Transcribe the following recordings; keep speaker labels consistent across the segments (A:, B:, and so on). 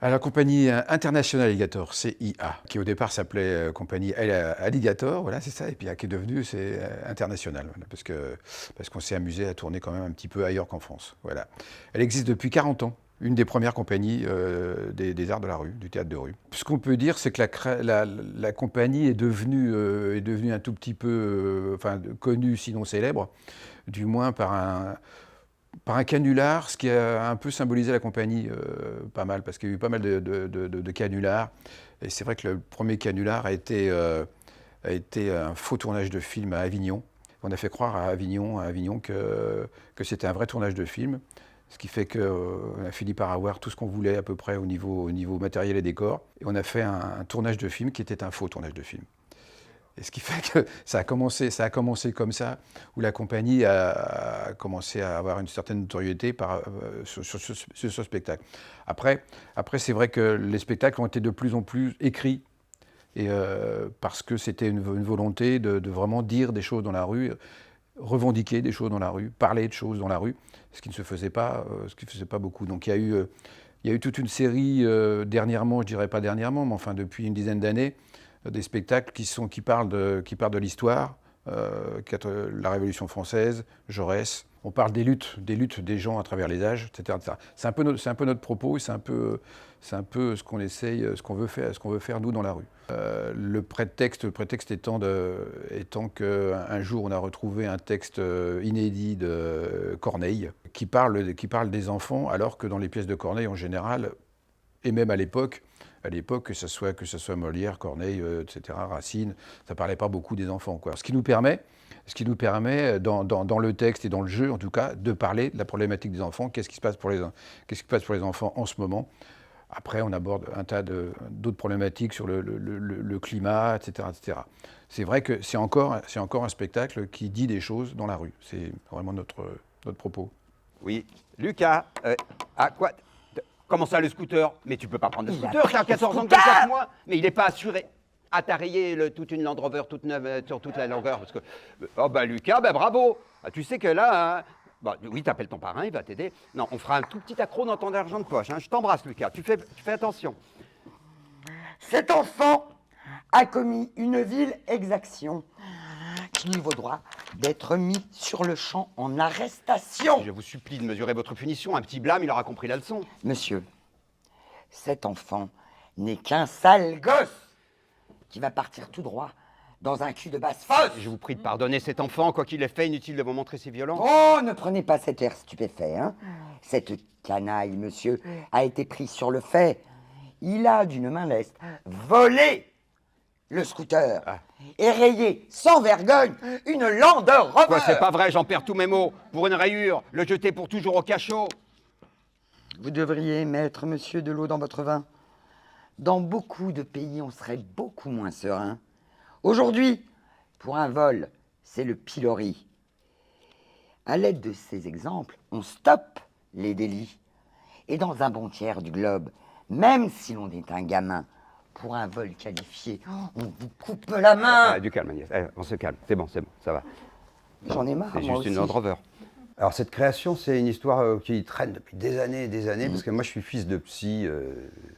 A: À la compagnie International Alligator, CIA, qui au départ s'appelait compagnie Alligator, voilà, c'est ça, et puis qui est devenue c'est International, voilà, parce qu'on s'est amusé à tourner quand même un petit peu ailleurs qu'en France. Voilà. Elle existe depuis 40 ans, une des premières compagnies des arts de la rue, du théâtre de rue. Ce qu'on peut dire, c'est que la compagnie est devenue un tout petit peu connue, sinon célèbre, du moins par un canular, ce qui a un peu symbolisé la compagnie pas mal, parce qu'il y a eu pas mal de canulars. Et c'est vrai que le premier canular a été un faux tournage de film à Avignon. On a fait croire à Avignon que c'était un vrai tournage de film. Ce qui fait qu'on a fini par avoir tout ce qu'on voulait à peu près au niveau matériel et décor. Et on a fait un tournage de film qui était un faux tournage de film. Et ce qui fait que ça a commencé comme ça, où la compagnie a commencé à avoir une certaine notoriété sur ce spectacle. Après c'est vrai que les spectacles ont été de plus en plus écrits, et, parce que c'était une volonté de vraiment dire des choses dans la rue, revendiquer des choses dans la rue, parler de choses dans la rue, ce qui ne se faisait pas, beaucoup. Donc il y a eu toute une série, dernièrement, je dirais pas dernièrement, mais enfin depuis une dizaine d'années, des spectacles qui parlent de l'histoire, la Révolution française, Jaurès. On parle des luttes des gens à travers les âges, etc., etc. C'est un peu notre propos, et c'est un peu ce qu'on essaye, ce qu'on veut faire nous dans la rue. Le prétexte étant qu'un jour on a retrouvé un texte inédit de Corneille qui parle des enfants, alors que dans les pièces de Corneille en général, et même à l'époque, que ce soit Molière, Corneille, etc., Racine, ça ne parlait pas beaucoup des enfants, quoi. Ce qui nous permet dans le texte et dans le jeu, en tout cas, de parler de la problématique des enfants. Qu'est-ce qui se passe pour les enfants en ce moment? Après, on aborde un tas d'autres problématiques sur le climat, etc., etc. C'est vrai que c'est encore un spectacle qui dit des choses dans la rue. C'est vraiment notre propos.
B: Oui. Lucas, quoi? Comment ça, le scooter? Mais tu peux pas prendre le scooter, t'as 14 ans que 4 mois. Mais il n'est pas assuré. Ah, t'as rayé toute une Land Rover toute neuve sur toute la longueur. Parce que... Oh, bah, Lucas, bah, bravo. Ah, tu sais que là, hein, bah, oui, t'appelles ton parrain, il va t'aider. Non, on fera un tout petit accro dans ton argent de poche. Hein. Je t'embrasse, Lucas. Tu fais attention.
C: Cet enfant a commis une vile exaction qui lui vaut droit d'être mis sur le champ en arrestation.
B: Je vous supplie de mesurer votre punition. Un petit blâme, il aura compris la leçon.
C: Monsieur, cet enfant n'est qu'un sale gosse qui va partir tout droit dans un cul de basse-fosse.
B: Je vous prie de pardonner cet enfant, quoi qu'il ait fait, inutile de vous montrer si violent.
C: Oh, ne prenez pas cet air stupéfait, hein. Cette canaille, monsieur, a été prise sur le fait. Il a, d'une main leste, volé le scooter et rayé, sans vergogne, une Land Rover.
B: Quoi, c'est pas vrai, j'en perds tous mes mots. Pour une rayure, le jeter pour toujours au cachot.
C: Vous devriez mettre, monsieur, de l'eau dans votre vin. Dans beaucoup de pays, on serait beaucoup moins serein. Aujourd'hui, pour un vol, c'est le pilori. À l'aide de ces exemples, on stoppe les délits. Et dans un bon tiers du globe, même si l'on est un gamin, pour un vol qualifié, on vous coupe la main.
B: Du calme, Agnès. Allez, on se calme. C'est bon, ça va.
C: J'en ai marre,
B: C'est
C: moi
B: juste une
C: aussi.
B: Land Rover. Alors cette création, c'est une histoire qui traîne depuis des années, parce que moi je suis fils de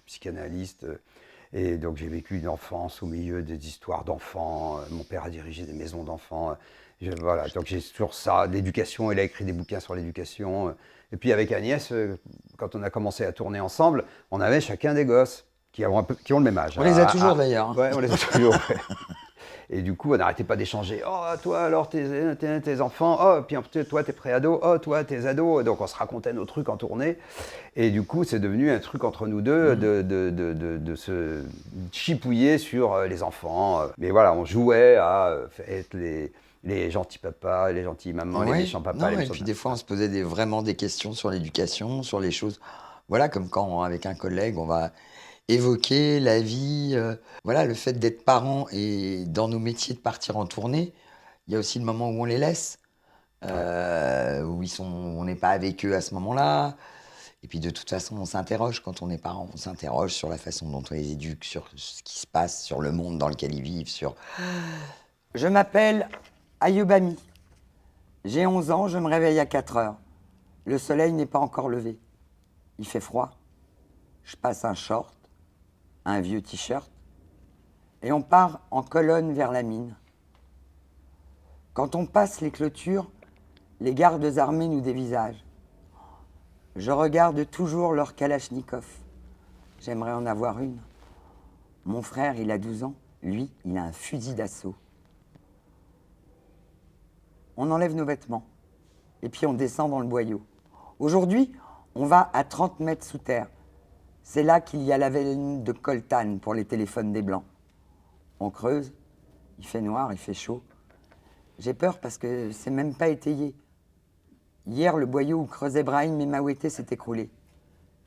B: psychanalyste, et donc j'ai vécu une enfance au milieu des histoires d'enfants. Mon père a dirigé des maisons d'enfants. Voilà, donc j'ai toujours ça, l'éducation. Il a écrit des bouquins sur l'éducation. Et puis avec Agnès, quand on a commencé à tourner ensemble, on avait chacun des gosses qui ont le même âge.
C: On les a toujours d'ailleurs.
B: Ouais, on les a toujours. Ouais. Et du coup, on n'arrêtait pas d'échanger. Oh, toi, alors, tes enfants. Oh, puis toi, t'es pré-ado. Oh, toi, tes ados. Donc, on se racontait nos trucs en tournée. Et du coup, c'est devenu un truc entre nous deux de se chipouiller sur les enfants. Mais voilà, on jouait à être les gentils papas, les gentils mamans, les méchants papas.
C: Et puis des fois, on se posait vraiment des questions sur l'éducation, sur les choses. Voilà, comme quand, avec un collègue, on va évoquer la vie, voilà, le fait d'être parent et dans nos métiers de partir en tournée. Il y a aussi le moment où on les laisse, où on n'est pas avec eux à ce moment-là. Et puis de toute façon, on s'interroge quand on est parent, on s'interroge sur la façon dont on les éduque, sur ce qui se passe, sur le monde dans lequel ils vivent. Je m'appelle Ayoub Ami. J'ai 11 ans, je me réveille à 4 heures. Le soleil n'est pas encore levé. Il fait froid. je passe un short, un vieux t-shirt, et on part en colonne vers la mine. Quand on passe les clôtures, les gardes armés nous dévisagent. Je regarde toujours leur kalachnikov. J'aimerais en avoir une. Mon frère, il a 12 ans. Lui, il a un fusil d'assaut. On enlève nos vêtements. Et puis on descend dans le boyau. Aujourd'hui, on va à 30 mètres sous terre. C'est là qu'il y a la veine de coltan pour les téléphones des Blancs. On creuse. Il fait noir, il fait chaud. J'ai peur parce que c'est même pas étayé. Hier, le boyau où creusaient Brahim et Mawete s'est écroulé.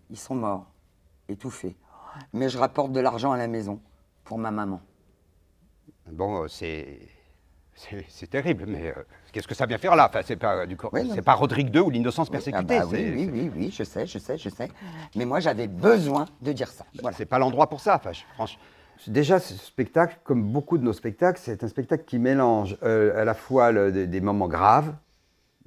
C: Ils sont morts, étouffés. Mais je rapporte de l'argent à la maison pour ma maman.
B: Bon, c'est terrible, mais qu'est-ce que ça vient faire là? Enfin, c'est pas, c'est pas Rodrigue II ou l'innocence persécutée.
C: Oui, je sais. Mais moi, j'avais besoin de dire ça. Voilà.
B: C'est pas l'endroit pour ça, franchement. Déjà, ce spectacle, comme beaucoup de nos spectacles, c'est un spectacle qui mélange à la fois des moments graves,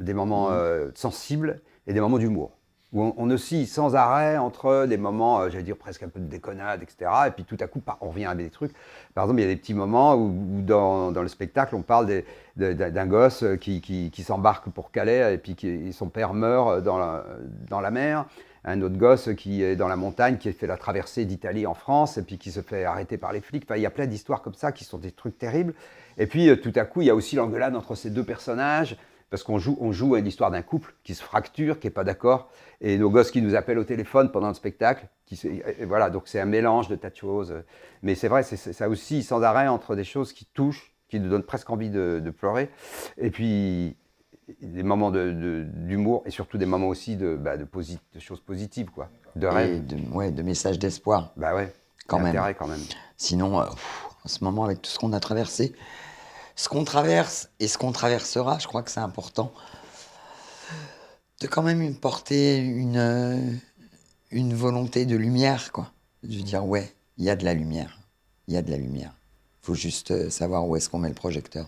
B: des moments sensibles et des moments d'humour. Où on oscille sans arrêt entre des moments, j'allais dire presque un peu de déconnade, etc. Et puis tout à coup, on revient à des trucs. Par exemple, il y a des petits moments où dans le spectacle, on parle d'un gosse qui s'embarque pour Calais et puis son père meurt dans la mer. Un autre gosse qui est dans la montagne, qui a fait la traversée d'Italie en France et puis qui se fait arrêter par les flics. Enfin, il y a plein d'histoires comme ça qui sont des trucs terribles. Et puis tout à coup, il y a aussi l'engueulade entre ces deux personnages. Parce qu'on joue à une histoire d'un couple qui se fracture, qui n'est pas d'accord, et nos gosses qui nous appellent au téléphone pendant le spectacle. Voilà, donc c'est un mélange de tas de choses. Mais c'est vrai, c'est ça aussi sans arrêt entre des choses qui touchent, qui nous donnent presque envie de pleurer, et puis des moments d'humour, et surtout des moments aussi de choses positives, quoi, de rêve.
C: Et de messages d'espoir.
B: Bah ouais,
C: quand même.
B: Intérêt quand même.
C: Sinon, en ce moment, avec tout ce qu'on a traversé, ce qu'on traverse et ce qu'on traversera, je crois que c'est important de quand même porter une volonté de lumière, quoi. De dire, ouais, il y a de la lumière. Il y a de la lumière. Il faut juste savoir où est-ce qu'on met le projecteur.